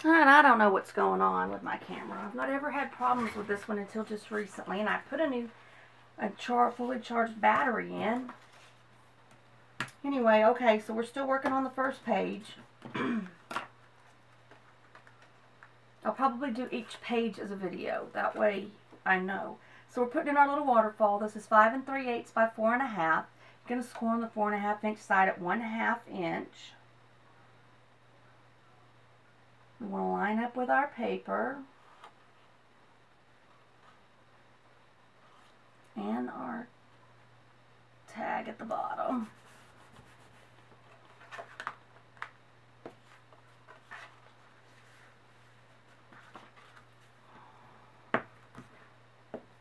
And I don't know what's going on with my camera. I've not ever had problems with this one until just recently. And I put a fully charged battery in. Anyway, okay, so we're still working on the first page. I'll probably do each page as a video. That way I know. So we're putting in our little waterfall. This is 5 3/8 by 4 1/2. You're going to score on the 4 1/2 inch side at 1/2 inch. We want to line up with our paper and our tag at the bottom.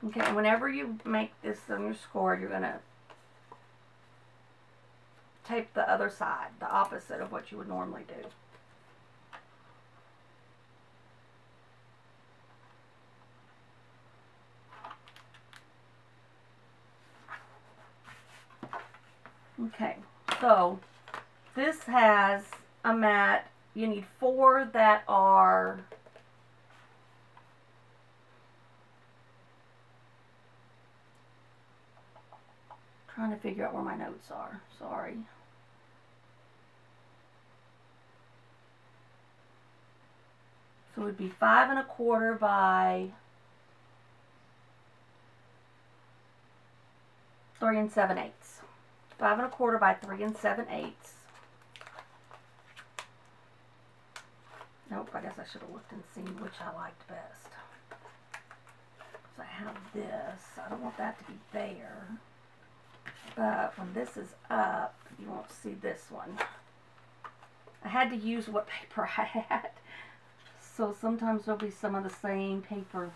Okay, and whenever you make this on your score, you're going to tape the other side, the opposite of what you would normally do. Okay, so this has a mat. You need 4 that are trying to figure out where my notes are. Sorry. So it would be 5 1/4 by 3 7/8. 5 1/4 by 3 7/8. Nope, I guess I should have looked and seen which I liked best. So I have this. I don't want that to be there. But when this is up, you won't see this one. I had to use what paper I had. So sometimes there'll be some of the same paper.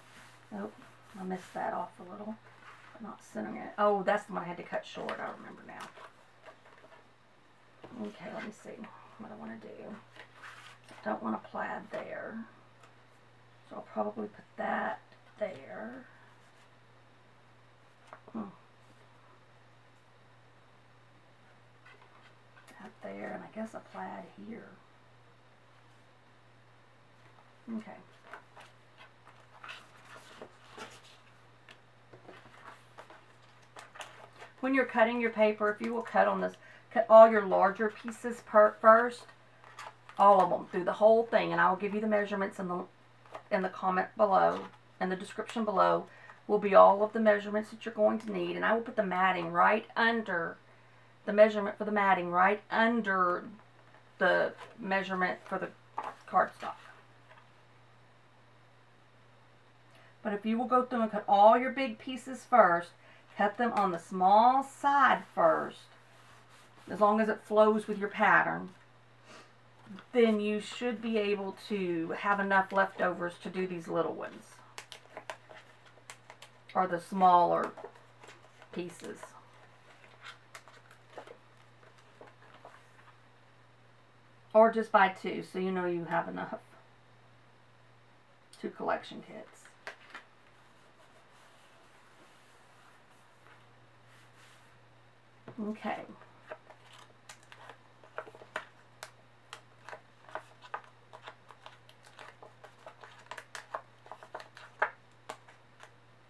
Oh, I missed that off a little. I'm not centering it. Oh, that's the one I had to cut short. I remember now. Okay, let me see what I want to do. I don't want a plaid there. So I'll probably put that there. That there, and I guess a plaid here. Okay. When you're cutting your paper, if you will cut on this, cut all your larger pieces first, all of them, through the whole thing, and I will give you the measurements in the comment below, and the description below will be all of the measurements that you're going to need, and I will put the matting right under, the measurement for the matting right under the measurement for the cardstock. But if you will go through and cut all your big pieces first, cut them on the small side first, as long as it flows with your pattern, then you should be able to have enough leftovers to do these little ones, or the smaller pieces. Or just buy 2, so you know you have enough. 2 collection kits. Okay.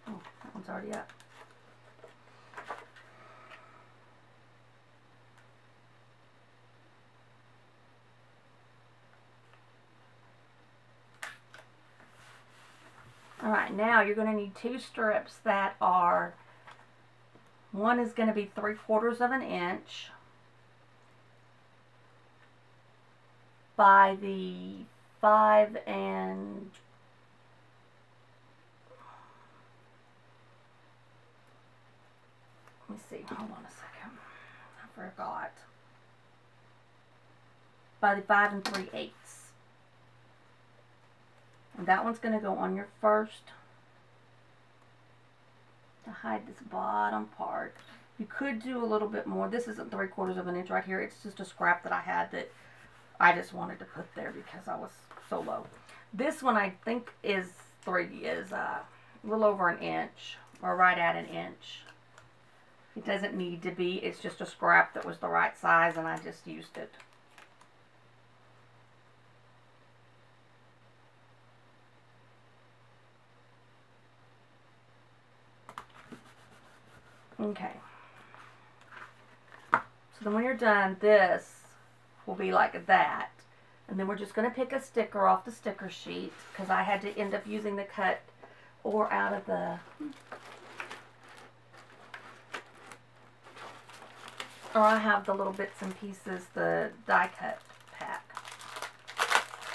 Oh, that one's already up. Alright, now you're going to need 2 strips that are, one is going to be 3/4 of an inch by the 5 and let me see, hold on a second, I forgot, by the 5 3/8. And that one's going to go on your first, to hide this bottom part. You could do a little bit more. This isn't 3/4 of an inch right here. It's just a scrap that I had that I just wanted to put there because I was so low. This one I think is a little over an inch, or right at an inch. It doesn't need to be. It's just a scrap that was the right size and I just used it. Okay. So then when you're done, this will be like that. And then we're just going to pick a sticker off the sticker sheet because I had to end up using the cut or out of the... Or I have the little bits and pieces, the die cut pack.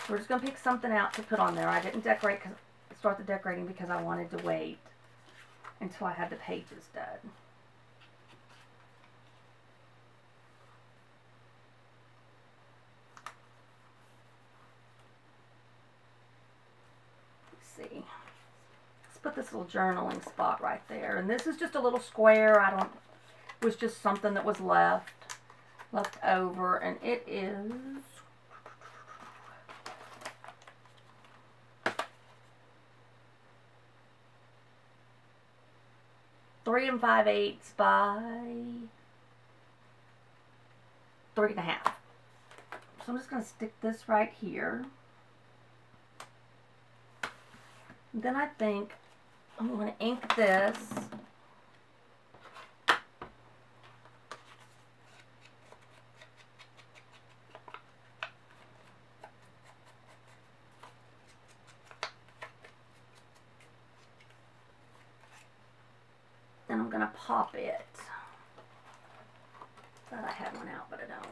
We're just going to pick something out to put on there. I didn't start the decorating because I wanted to wait until I had the pages done. Let's see. Let's put this little journaling spot right there. And this is just a little square. It was just something that was left over, and it is 3 5/8 by 3 1/2. So I'm just going to stick this right here. And then I think I'm going to ink this. Then I'm going to pop it. Thought I had one out, but I don't.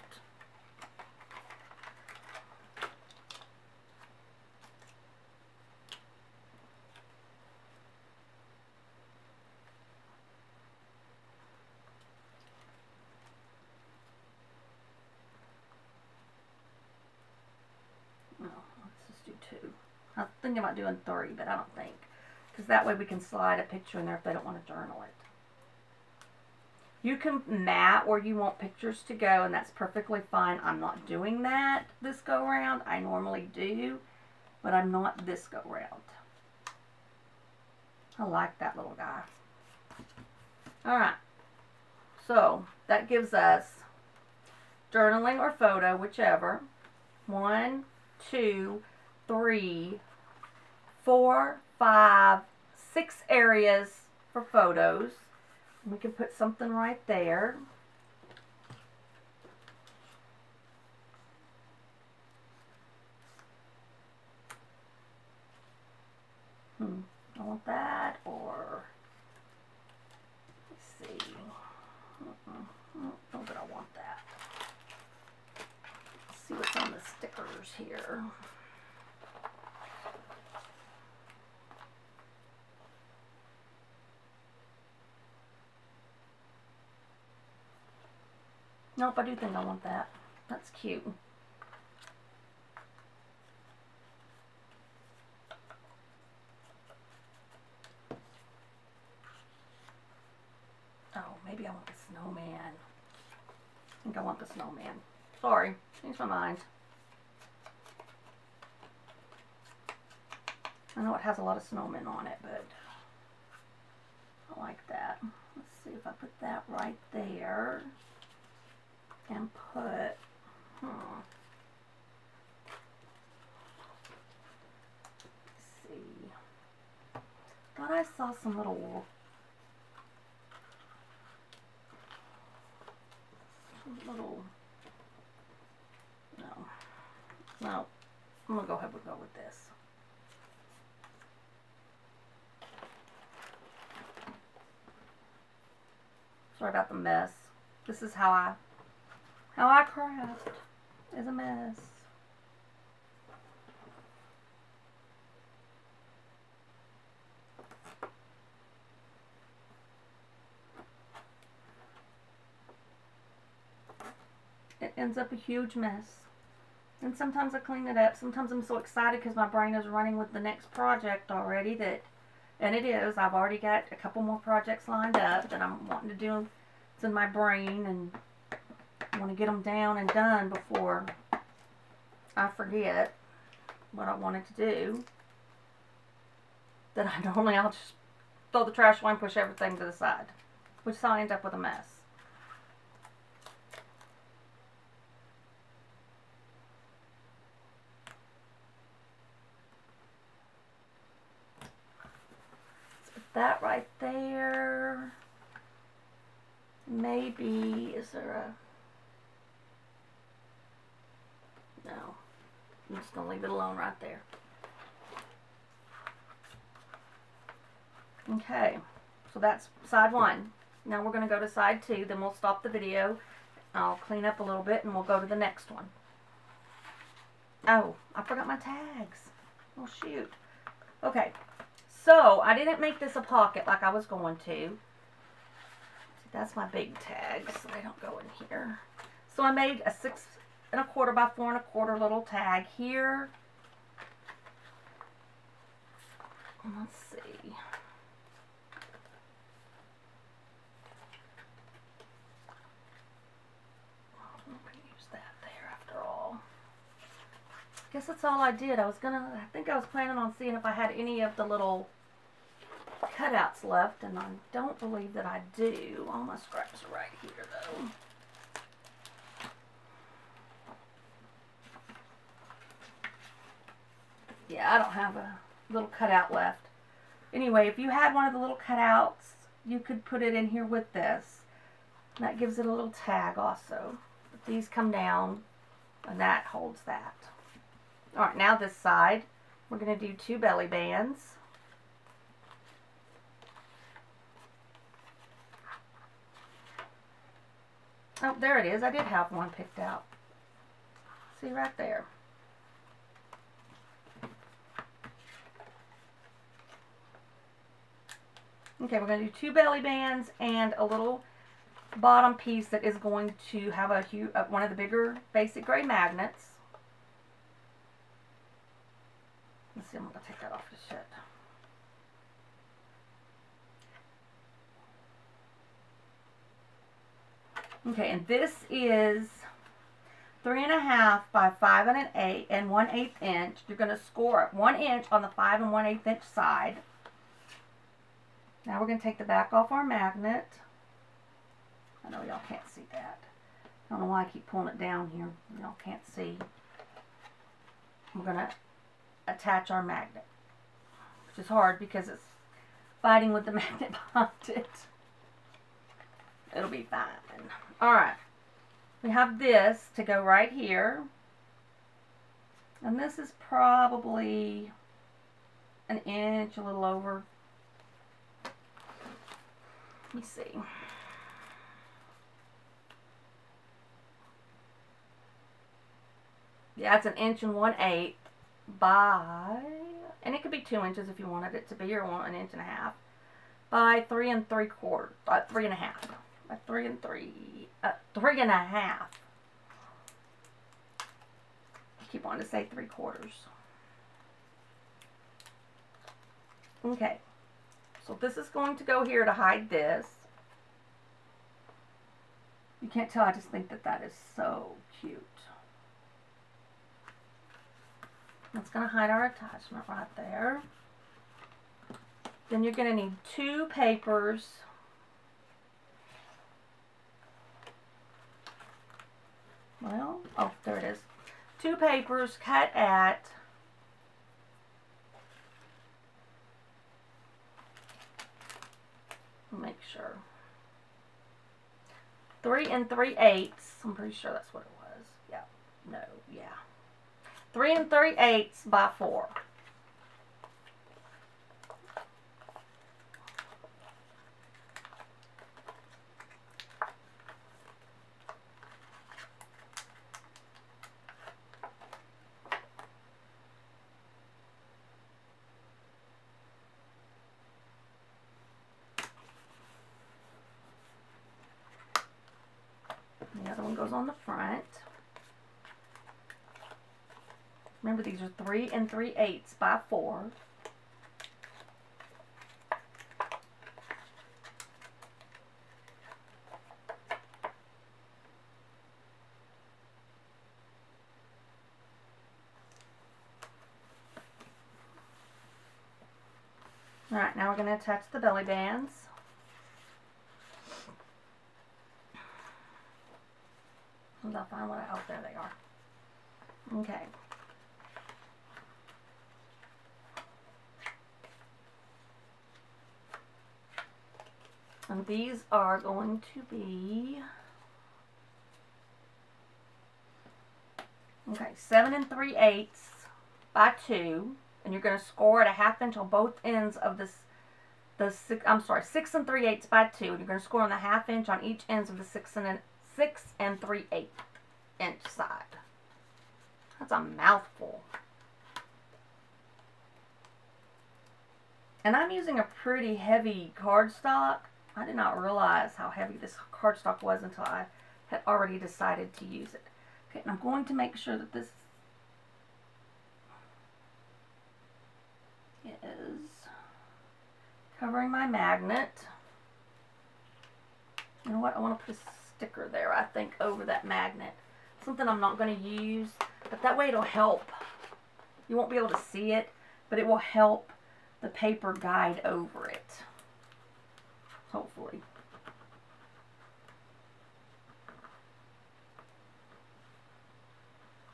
No, let's just do 2. I was thinking about doing 3, but I don't think. Because that way we can slide a picture in there if they don't want to journal it. You can mat where you want pictures to go, and that's perfectly fine. I'm not doing that this go round. I normally do, but I'm not this go round. I like that little guy. Alright, so that gives us journaling or photo, whichever. 1, 2, 3, 4, 5, 6 areas for photos. We can put something right there. I want that, or let's see. No, but I want that. Let's see what's on the stickers here. Nope, I do think I want that. That's cute. Oh, maybe I want the snowman. I think I want the snowman. Sorry, changed my mind. I know it has a lot of snowmen on it, but I like that. Let's see if I put that right there. And put, let's see, thought I saw some little, no, I'm going to go ahead and go with this. Sorry about the mess. This is how I craft, is a mess. It ends up a huge mess. And sometimes I clean it up. Sometimes I'm so excited because my brain is running with the next project already that, and it is, I've already got a couple more projects lined up that I'm wanting to do. It's in my brain, and I want to get them down and done before I forget what I wanted to do. Then I'll just throw the trash away and push everything to the side, which is how I end up with a mess. Let's put that right there. maybe, is there a, no, I'm just going to leave it alone right there. Okay, so that's side one. Now we're going to go to side two, then we'll stop the video. I'll clean up a little bit and we'll go to the next one. Oh, I forgot my tags. Oh, shoot. Okay, so I didn't make this a pocket like I was going to. See, that's my big tags, so they don't go in here. So I made a 6 1/4 by 4 1/4 little tag here. Let's see. I guess that's all I did. I think I was planning on seeing if I had any of the little cutouts left, and I don't believe that I do. All my scraps are right here, though. Yeah, I don't have a little cutout left. Anyway, if you had one of the little cutouts, you could put it in here with this. And that gives it a little tag also. But these come down, and that holds that. Alright, now this side, we're going to do 2 belly bands. Oh, there it is. I did have one picked out. See right there. Okay, we're going to do 2 belly bands and a little bottom piece that is going to have one of the bigger basic gray magnets. Let's see, I'm going to take that off the shit. Okay, and this is 3 1/2 by 5 1/8 inch. You're going to score it 1 inch on the 5 1/8 inch side. Now we're going to take the back off our magnet. I know y'all can't see that. I don't know why I keep pulling it down here. Y'all can't see. We're going to attach our magnet, which is hard because it's fighting with the magnet behind it. It'll be fine. Alright, we have this to go right here, and this is probably an inch, a little over. Let me see. Yeah, it's 1 1/8 by, and it could be 2 inches if you wanted it to be, or 1 1/2 inches, by 3 3/4, 3 1/2, by 3 3 1/2. I keep wanting to say 3/4. Okay, so this is going to go here to hide this. You can't tell, I just think that that is so cute. That's going to hide our attachment right there. Then you're going to need 2 papers. Well, oh, there it is. 2 papers cut at make sure 3 3/8. I'm pretty sure that's what it was. Yeah. No. Yeah. 3 3/8 by 4. The other one goes on the front. Remember, these are 3 3/8 by 4. Alright, now we're going to attach the belly bands. I'll find what oh, there they are. Okay. And these are going to be, okay, 7 3/8 by 2, and you're going to score at a 1/2 inch on both ends of this. 6 3/8 by 2, and you're going to score on the 1/2 inch on each ends of the 6 3/8 inch side. That's a mouthful. And I'm using a pretty heavy cardstock. I did not realize how heavy this cardstock was until I had already decided to use it. Okay, and I'm going to make sure that this is covering my magnet. You know what? I want to put a sticker there, I think, over that magnet. Something I'm not going to use, but that way it'll help. You won't be able to see it, but it will help the paper guide over it. Hopefully.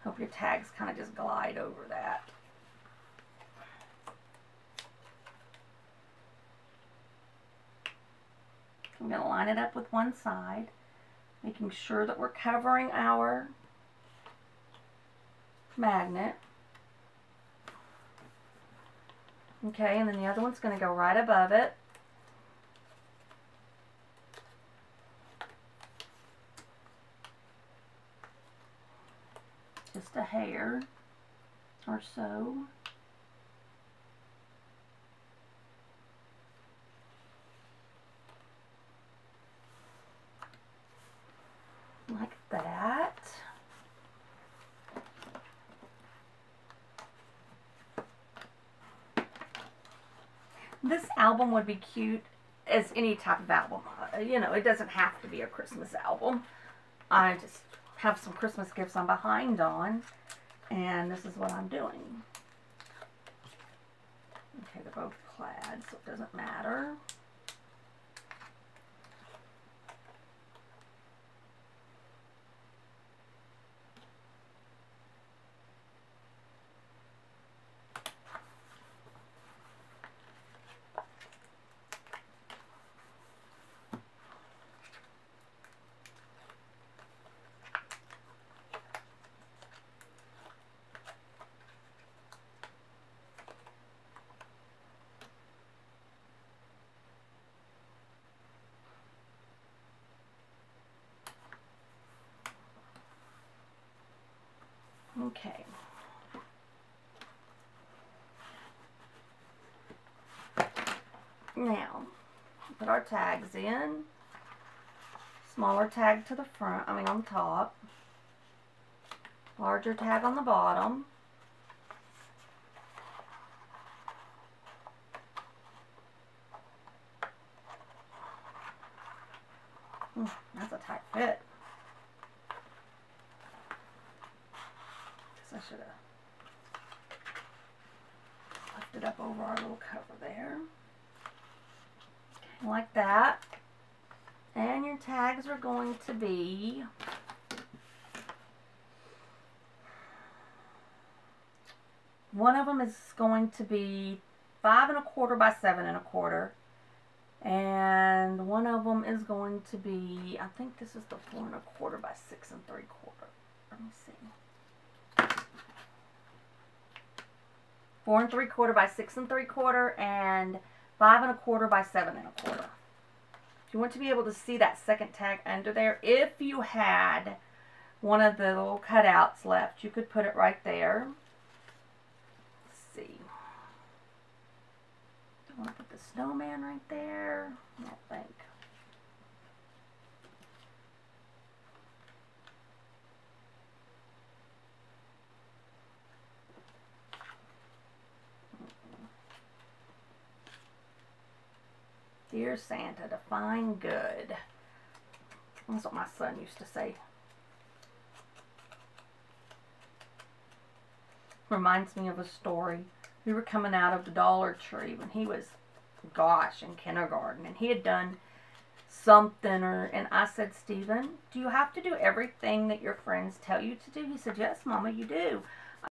Hope your tags kind of just glide over that. I'm going to line it up with one side, making sure that we're covering our magnet. Okay, and then the other one's going to go right above it. Just a hair or so. Like that. This album would be cute as any type of album. You know, it doesn't have to be a Christmas album. I just have some Christmas gifts I'm behind on, and this is what I'm doing. Okay, they're both plaid, so it doesn't matter. Okay. Now, put our tags in. Smaller tag to the front, on the top. Larger tag on the bottom. That's a tight fit. I should have lifted up over our little cover there. Okay, like that. And your tags are going to be one of them is going to be 5 1/4 by 7 1/4, and one of them is going to be, I think this is the 4 1/4 by 6 3/4. Let me see. 4 3/4 by 6 3/4 and 5 1/4 by 7 1/4. You want to be able to see that second tag under there. If you had one of the little cutouts left, you could put it right there. Let's see. I want to put the snowman right there. I don't think. Dear Santa, define good. That's what my son used to say. Reminds me of a story. We were coming out of the Dollar Tree when he was, gosh, in kindergarten, and he had done something, and I said, Stephen, do you have to do everything that your friends tell you to do? He said, yes, Mama, you do.